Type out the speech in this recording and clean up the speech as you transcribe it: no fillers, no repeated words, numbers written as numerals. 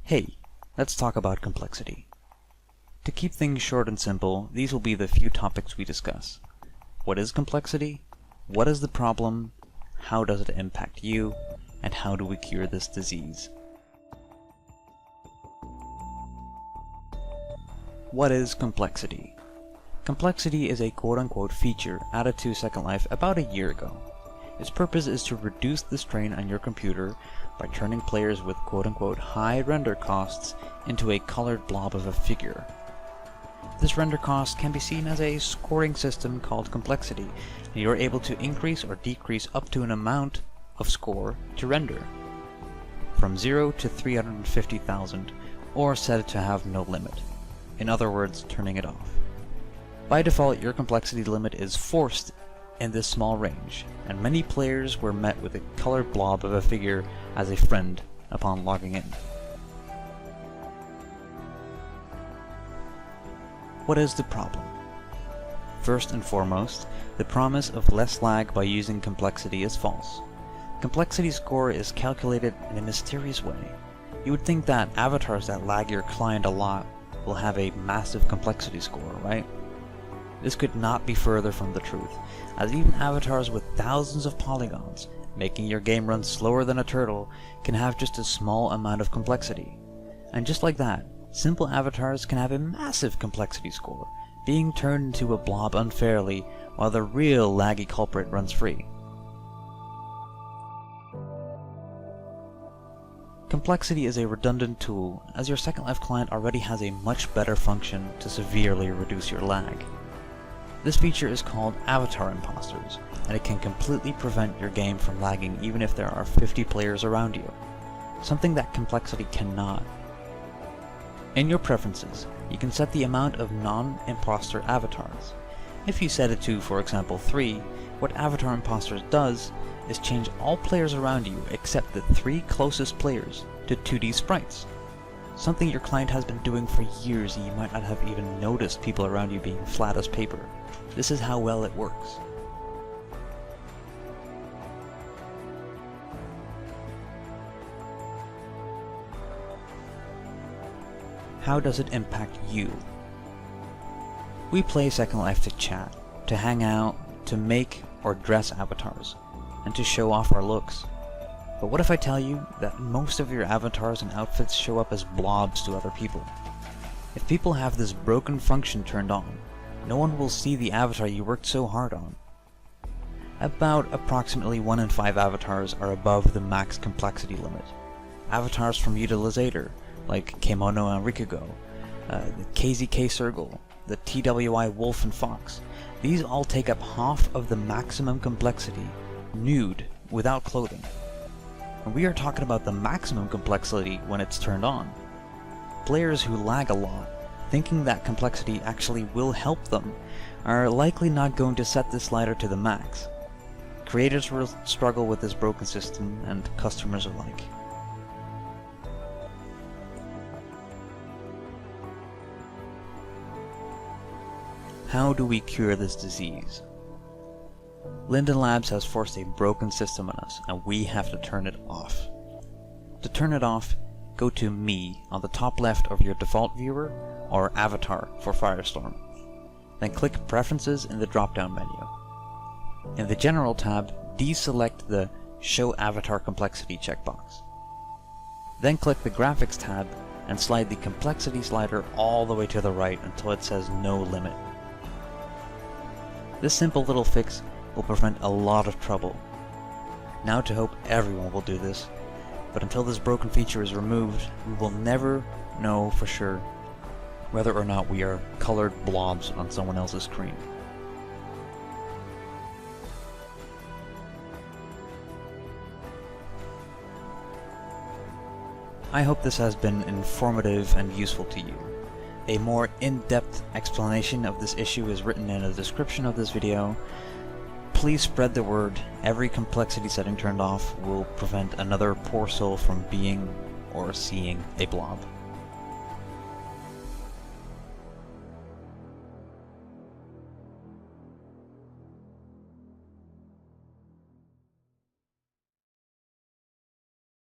Hey, let's talk about complexity. To keep things short and simple, these will be the few topics we discuss. What is complexity? What is the problem? How does it impact you? And how do we cure this disease? What is complexity? Complexity is a quote-unquote feature added to Second Life about a year ago. Its purpose is to reduce the strain on your computer by turning players with quote-unquote high render costs into a colored blob of a figure. This render cost can be seen as a scoring system called complexity, and you are able to increase or decrease up to an amount of score to render, from 0 to 350,000, or set it to have no limit. In other words, turning it off. By default, your complexity limit is forced in this small range, and many players were met with a colored blob of a figure as a friend upon logging in. What is the problem? First and foremost, the promise of less lag by using complexity is false. Complexity score is calculated in a mysterious way. You would think that avatars that lag your client a lot will have a massive complexity score, right? This could not be further from the truth, as even avatars with thousands of polygons, making your game run slower than a turtle, can have just a small amount of complexity. And just like that, simple avatars can have a massive complexity score, being turned into a blob unfairly while the real laggy culprit runs free. Complexity is a redundant tool, as your Second Life client already has a much better function to severely reduce your lag. This feature is called Avatar Imposters, and it can completely prevent your game from lagging even if there are 50 players around you, something that complexity cannot. In your preferences, you can set the amount of non-imposter avatars. If you set it to, for example, 3, what Avatar Imposters does is change all players around you except the 3 closest players to 2D sprites. Something your client has been doing for years and you might not have even noticed people around you being flat as paper. This is how well it works. How does it impact you? We play Second Life to chat, to hang out, to make or dress avatars, and to show off our looks. But what if I tell you that most of your avatars and outfits show up as blobs to other people? If people have this broken function turned on, no one will see the avatar you worked so hard on. About approximately 1 in 5 avatars are above the max complexity limit. Avatars from Utilizator, like Kemono and Rikugo, the KZK Circle, the TWI Wolf and Fox, these all take up half of the maximum complexity, nude, without clothing. And we are talking about the maximum complexity when it's turned on. Players who lag a lot, thinking that complexity actually will help them, are likely not going to set this slider to the max. Creators will struggle with this broken system, and customers alike. How do we cure this disease? Linden Labs has forced a broken system on us, and we have to turn it off. To turn it off, go to Me on the top left of your default viewer, or Avatar for Firestorm. Then click Preferences in the drop-down menu. In the General tab, deselect the Show Avatar Complexity checkbox. Then click the Graphics tab and slide the complexity slider all the way to the right until it says No Limit. This simple little fix will prevent a lot of trouble. Now to hope everyone will do this, but until this broken feature is removed, we will never know for sure whether or not we are colored blobs on someone else's screen. I hope this has been informative and useful to you. A more in-depth explanation of this issue is written in the description of this video. Please spread the word. Every complexity setting turned off will prevent another poor soul from being or seeing a blob.